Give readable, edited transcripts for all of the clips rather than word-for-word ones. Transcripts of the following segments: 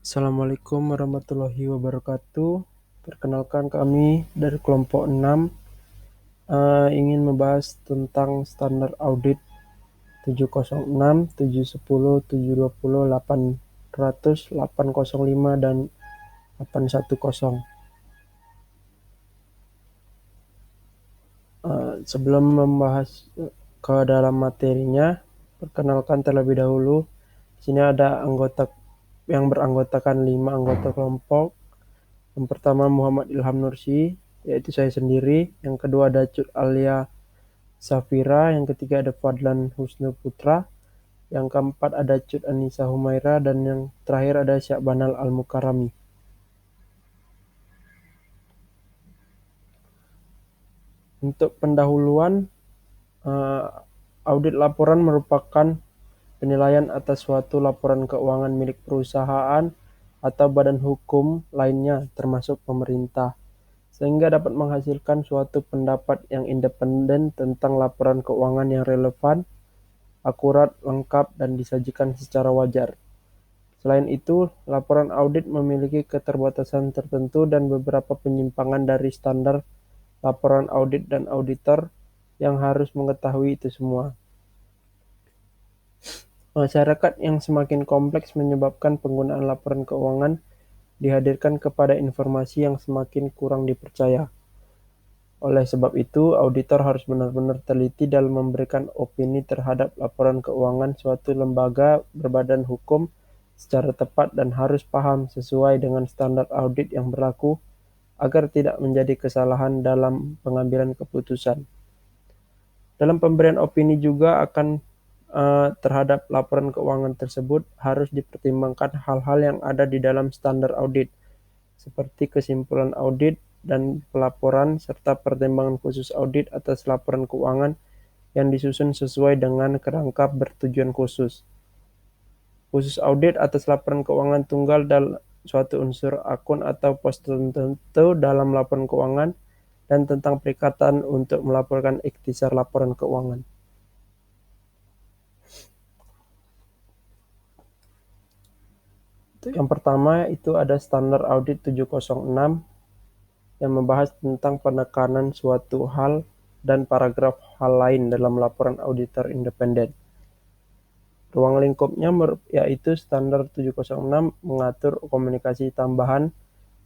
Assalamualaikum warahmatullahi wabarakatuh. Perkenalkan kami dari kelompok 6 ingin membahas tentang standar audit 706, 710, 720, 800, 805, dan 810. Sebelum membahas ke dalam materinya, perkenalkan terlebih dahulu. Di sini ada anggota yang beranggotakan 5 anggota kelompok. Yang pertama Muhammad Ilham Nursi, yaitu saya sendiri. Yang kedua ada Cut Alia Safira. Yang ketiga ada Fadlan Husnu Putra. Yang keempat ada Cut Anissa Humaira. Dan yang terakhir ada Syakbanal Al-Mukarrami. Untuk pendahuluan, audit laporan merupakan penilaian atas suatu laporan keuangan milik perusahaan atau badan hukum lainnya, termasuk pemerintah, sehingga dapat menghasilkan suatu pendapat yang independen tentang laporan keuangan yang relevan, akurat, lengkap, dan disajikan secara wajar. Selain itu, laporan audit memiliki keterbatasan tertentu dan beberapa penyimpangan dari standar laporan audit, dan auditor yang harus mengetahui itu semua. Masyarakat yang semakin kompleks menyebabkan penggunaan laporan keuangan dihadirkan kepada informasi yang semakin kurang dipercaya. Oleh sebab itu, auditor harus benar-benar teliti dalam memberikan opini terhadap laporan keuangan suatu lembaga berbadan hukum secara tepat dan harus paham sesuai dengan standar audit yang berlaku agar tidak menjadi kesalahan dalam pengambilan keputusan. Dalam pemberian opini juga akan terhadap laporan keuangan tersebut harus dipertimbangkan hal-hal yang ada di dalam standar audit, seperti kesimpulan audit dan pelaporan, serta pertimbangan khusus audit atas laporan keuangan yang disusun sesuai dengan kerangka bertujuan khusus. Khusus audit atas laporan keuangan tunggal dalam suatu unsur akun atau pos tertentu dalam laporan keuangan, dan tentang perikatan untuk melaporkan ikhtisar laporan keuangan. Yang pertama itu ada standar audit 706 yang membahas tentang penekanan suatu hal dan paragraf hal lain dalam laporan auditor independen. Ruang lingkupnya yaitu standar 706 mengatur komunikasi tambahan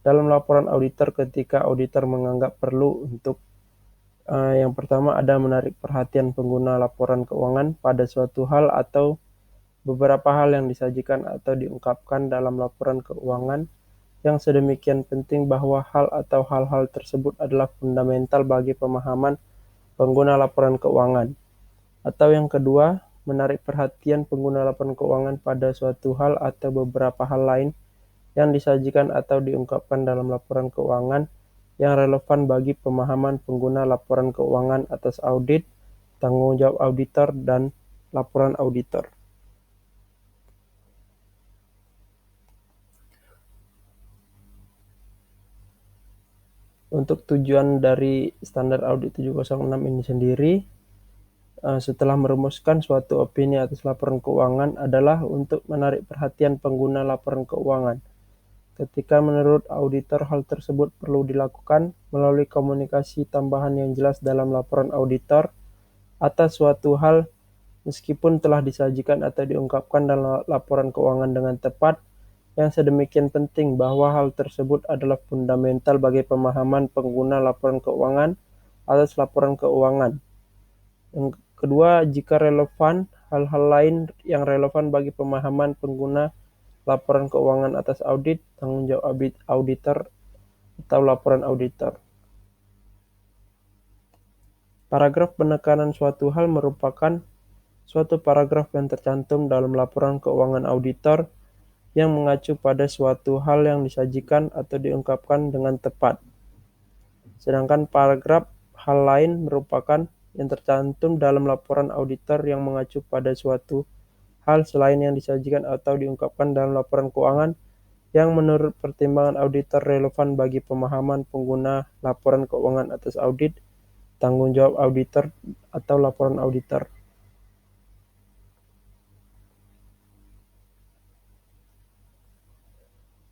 dalam laporan auditor ketika auditor menganggap perlu untuk yang pertama ada menarik perhatian pengguna laporan keuangan pada suatu hal atau beberapa hal yang disajikan atau diungkapkan dalam laporan keuangan yang sedemikian penting bahwa hal atau hal-hal tersebut adalah fundamental bagi pemahaman pengguna laporan keuangan. Atau yang kedua, menarik perhatian pengguna laporan keuangan pada suatu hal atau beberapa hal lain yang disajikan atau diungkapkan dalam laporan keuangan yang relevan bagi pemahaman pengguna laporan keuangan atas audit, tanggung jawab auditor, dan laporan auditor. Untuk tujuan dari standar audit 706 ini sendiri, setelah merumuskan suatu opini atas laporan keuangan adalah untuk menarik perhatian pengguna laporan keuangan. Ketika menurut auditor hal tersebut perlu dilakukan melalui komunikasi tambahan yang jelas dalam laporan auditor atas suatu hal meskipun telah disajikan atau diungkapkan dalam laporan keuangan dengan tepat, yang sedemikian penting bahwa hal tersebut adalah fundamental bagi pemahaman pengguna laporan keuangan atas laporan keuangan. Yang kedua, jika relevan, hal-hal lain yang relevan bagi pemahaman pengguna laporan keuangan atas audit, tanggung jawab auditor, atau laporan auditor. Paragraf penekanan suatu hal merupakan suatu paragraf yang tercantum dalam laporan keuangan auditor yang mengacu pada suatu hal yang disajikan atau diungkapkan dengan tepat. Sedangkan paragraf hal lain merupakan yang tercantum dalam laporan auditor yang mengacu pada suatu hal selain yang disajikan atau diungkapkan dalam laporan keuangan yang menurut pertimbangan auditor relevan bagi pemahaman pengguna laporan keuangan atas audit, tanggung jawab auditor, atau laporan auditor.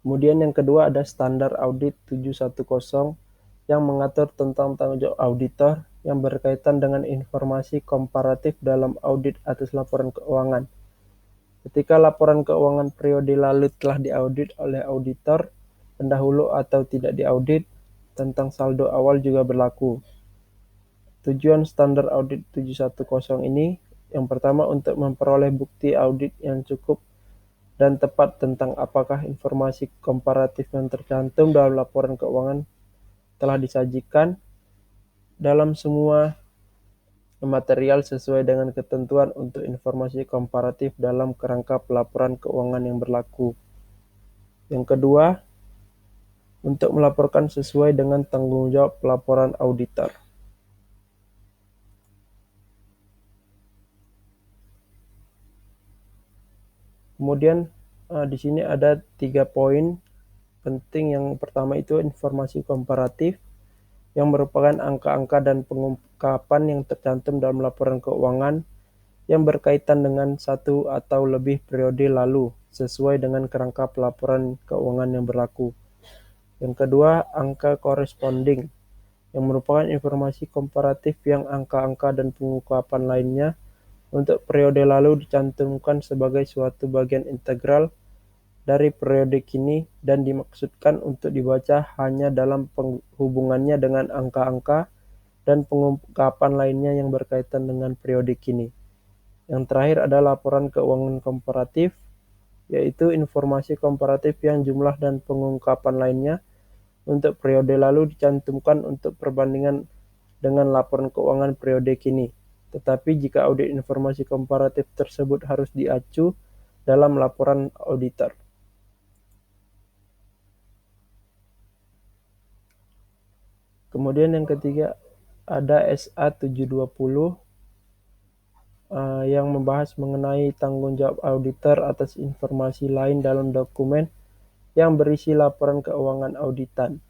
Kemudian yang kedua ada Standar Audit 710 yang mengatur tentang tanggung jawab auditor yang berkaitan dengan informasi komparatif dalam audit atas laporan keuangan. Ketika laporan keuangan periode lalu telah diaudit oleh auditor pendahulu atau tidak diaudit, tentang saldo awal juga berlaku. Tujuan Standar Audit 710 ini yang pertama untuk memperoleh bukti audit yang cukup dan tepat tentang apakah informasi komparatif yang tercantum dalam laporan keuangan telah disajikan dalam semua material sesuai dengan ketentuan untuk informasi komparatif dalam kerangka pelaporan keuangan yang berlaku. Yang kedua, untuk melaporkan sesuai dengan tanggung jawab pelaporan auditor. Kemudian di sini ada 3 poin penting. Yang pertama itu informasi komparatif yang merupakan angka-angka dan pengungkapan yang tercantum dalam laporan keuangan yang berkaitan dengan satu atau lebih periode lalu sesuai dengan kerangka pelaporan keuangan yang berlaku. Yang kedua, angka corresponding yang merupakan informasi komparatif yang angka-angka dan pengungkapan lainnya untuk periode lalu dicantumkan sebagai suatu bagian integral dari periode kini dan dimaksudkan untuk dibaca hanya dalam hubungannya dengan angka-angka dan pengungkapan lainnya yang berkaitan dengan periode kini. Yang terakhir ada laporan keuangan komparatif, yaitu informasi komparatif yang jumlah dan pengungkapan lainnya untuk periode lalu dicantumkan untuk perbandingan dengan laporan keuangan periode kini. Tetapi jika audit informasi komparatif tersebut harus diacu dalam laporan auditor. Kemudian yang ketiga ada SA 720 yang membahas mengenai tanggung jawab auditor atas informasi lain dalam dokumen yang berisi laporan keuangan auditan.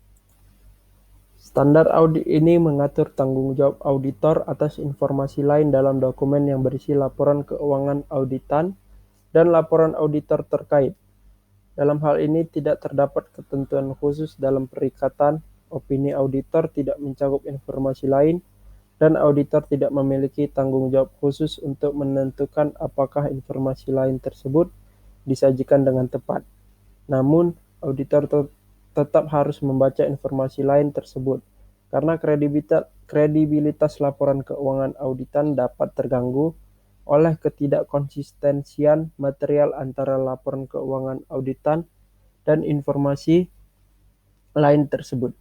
Standar audit ini mengatur tanggung jawab auditor atas informasi lain dalam dokumen yang berisi laporan keuangan auditan dan laporan auditor terkait. Dalam hal ini tidak terdapat ketentuan khusus dalam perikatan, opini auditor tidak mencakup informasi lain, dan auditor tidak memiliki tanggung jawab khusus untuk menentukan apakah informasi lain tersebut disajikan dengan tepat. Namun, auditor tetap harus membaca informasi lain tersebut, karena kredibilitas laporan keuangan auditan dapat terganggu oleh ketidakkonsistensian material antara laporan keuangan auditan dan informasi lain tersebut.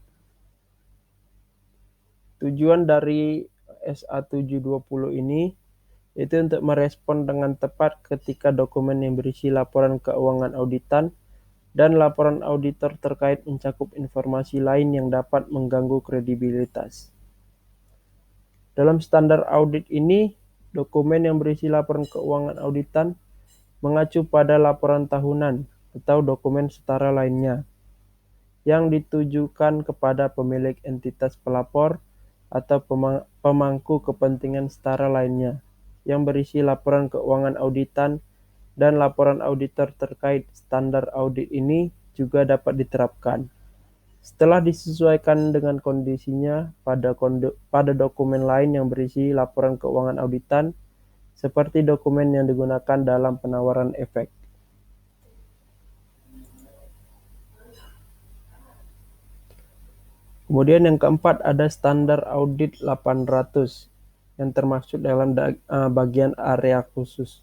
Tujuan dari SA 720 ini itu untuk merespon dengan tepat ketika dokumen yang berisi laporan keuangan auditan dan laporan auditor terkait mencakup informasi lain yang dapat mengganggu kredibilitas. Dalam standar audit ini, dokumen yang berisi laporan keuangan auditan mengacu pada laporan tahunan atau dokumen setara lainnya yang ditujukan kepada pemilik entitas pelapor atau pemangku kepentingan setara lainnya yang berisi laporan keuangan auditan dan laporan auditor terkait. Standar audit ini juga dapat diterapkan setelah disesuaikan dengan kondisinya pada dokumen lain yang berisi laporan keuangan auditan, seperti dokumen yang digunakan dalam penawaran efek. Kemudian yang keempat ada Standar Audit 800 yang termasuk dalam bagian area khusus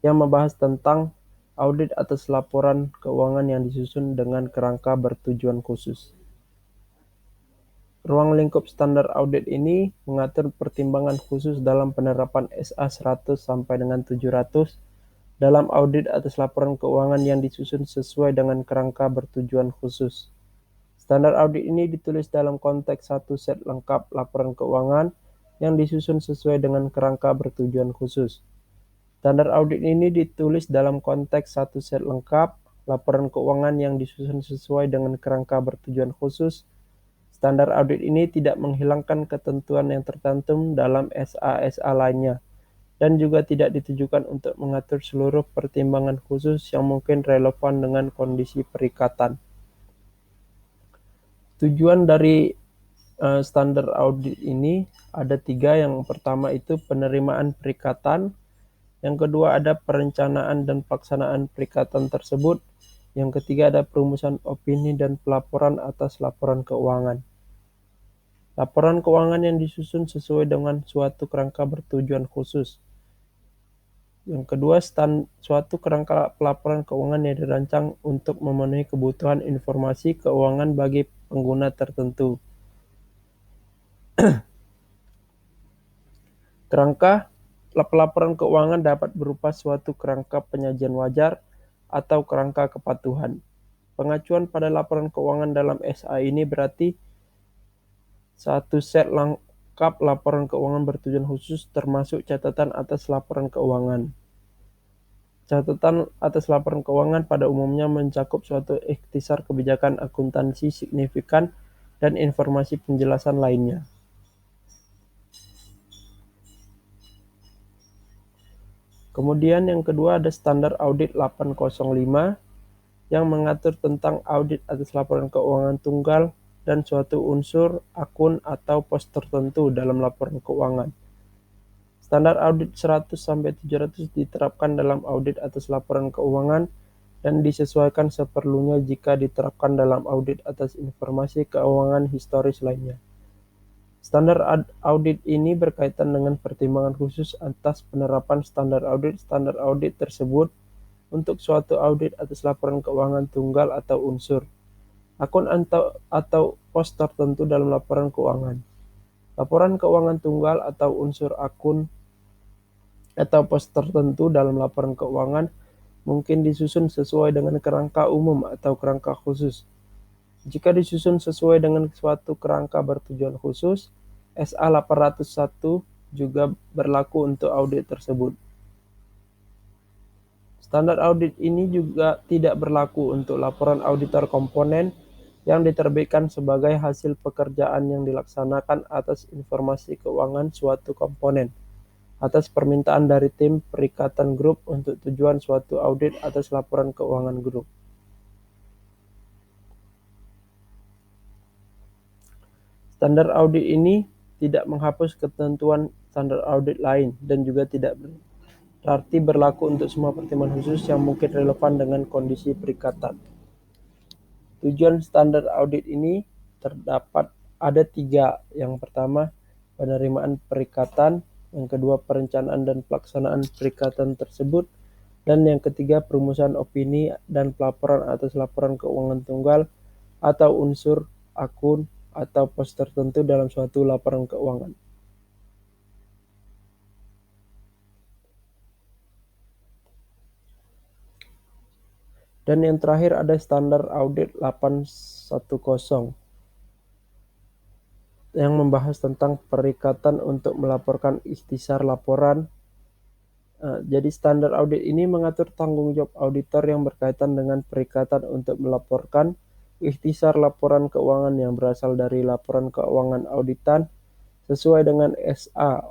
yang membahas tentang audit atas laporan keuangan yang disusun dengan kerangka bertujuan khusus. Ruang lingkup standar audit ini mengatur pertimbangan khusus dalam penerapan SA 100 sampai dengan 700 dalam audit atas laporan keuangan yang disusun sesuai dengan kerangka bertujuan khusus. Standar audit ini ditulis dalam konteks satu set lengkap laporan keuangan yang disusun sesuai dengan kerangka bertujuan khusus. Standar audit ini ditulis dalam konteks satu set lengkap laporan keuangan yang disusun sesuai dengan kerangka bertujuan khusus. Standar audit ini tidak menghilangkan ketentuan yang tercantum dalam SA-SA lainnya, dan juga tidak ditujukan untuk mengatur seluruh pertimbangan khusus yang mungkin relevan dengan kondisi perikatan. Tujuan dari standar audit ini ada 3. Yang pertama itu penerimaan perikatan, yang kedua ada perencanaan dan pelaksanaan perikatan tersebut, yang ketiga ada perumusan opini dan pelaporan atas laporan keuangan. Laporan keuangan yang disusun sesuai dengan suatu kerangka bertujuan khusus. Yang kedua, suatu kerangka pelaporan keuangan yang dirancang untuk memenuhi kebutuhan informasi keuangan bagi pengguna tertentu. Kerangka pelaporan keuangan dapat berupa suatu kerangka penyajian wajar atau kerangka kepatuhan. Pengacuan pada laporan keuangan dalam SA ini berarti satu set lengkap laporan keuangan bertujuan khusus termasuk catatan atas laporan keuangan. Catatan atas laporan keuangan pada umumnya mencakup suatu ikhtisar kebijakan akuntansi signifikan dan informasi penjelasan lainnya. Kemudian yang kedua ada standar audit 805 yang mengatur tentang audit atas laporan keuangan tunggal dan suatu unsur, akun, atau pos tertentu dalam laporan keuangan. Standar audit 100-700 diterapkan dalam audit atas laporan keuangan dan disesuaikan seperlunya jika diterapkan dalam audit atas informasi keuangan historis lainnya. Standar audit ini berkaitan dengan pertimbangan khusus atas penerapan standar audit tersebut untuk suatu audit atas laporan keuangan tunggal atau unsur, akun atau pos tertentu dalam laporan keuangan. Laporan keuangan tunggal atau unsur, akun atau pos tertentu dalam laporan keuangan mungkin disusun sesuai dengan kerangka umum atau kerangka khusus. Jika disusun sesuai dengan suatu kerangka bertujuan khusus, SA 801 juga berlaku untuk audit tersebut. Standar audit ini juga tidak berlaku untuk laporan auditor komponen yang diterbitkan sebagai hasil pekerjaan yang dilaksanakan atas informasi keuangan suatu komponen atas permintaan dari tim perikatan grup untuk tujuan suatu audit atas laporan keuangan grup. Standar audit ini tidak menghapus ketentuan standar audit lain dan juga tidak berarti berlaku untuk semua pertimbangan khusus yang mungkin relevan dengan kondisi perikatan. Tujuan standar audit ini terdapat ada 3. Yang pertama, penerimaan perikatan, yang kedua perencanaan dan pelaksanaan perikatan tersebut, dan yang ketiga perumusan opini dan pelaporan atas laporan keuangan tunggal atau unsur, akun, atau pos tertentu dalam suatu laporan keuangan. Dan yang terakhir ada standar audit 810 yang membahas tentang perikatan untuk melaporkan ikhtisar laporan. Jadi standar audit ini mengatur tanggung jawab auditor yang berkaitan dengan perikatan untuk melaporkan ikhtisar laporan keuangan yang berasal dari laporan keuangan auditan sesuai dengan SA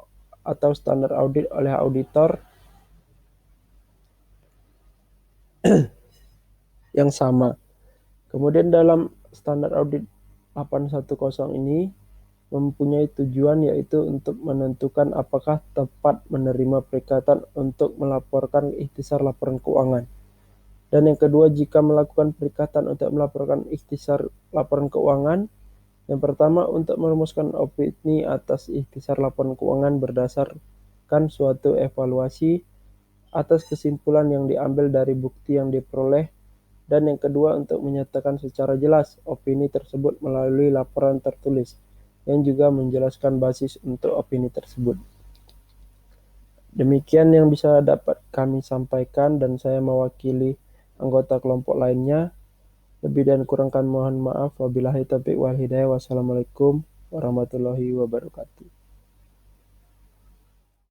atau standar audit oleh auditor yang sama. Kemudian dalam standar audit 810 ini mempunyai tujuan yaitu untuk menentukan apakah tepat menerima perikatan untuk melaporkan ikhtisar laporan keuangan. Dan yang kedua, jika melakukan perikatan untuk melaporkan ikhtisar laporan keuangan, yang pertama untuk merumuskan opini atas ikhtisar laporan keuangan berdasarkan suatu evaluasi atas kesimpulan yang diambil dari bukti yang diperoleh, dan yang kedua untuk menyatakan secara jelas opini tersebut melalui laporan tertulis yang juga menjelaskan basis untuk opini tersebut. Demikian yang bisa dapat kami sampaikan dan saya mewakili anggota kelompok lainnya. Lebih dan kurang kami mohon maaf. Wabillahi taufiq wal hidayah. Wassalamualaikum warahmatullahi wabarakatuh.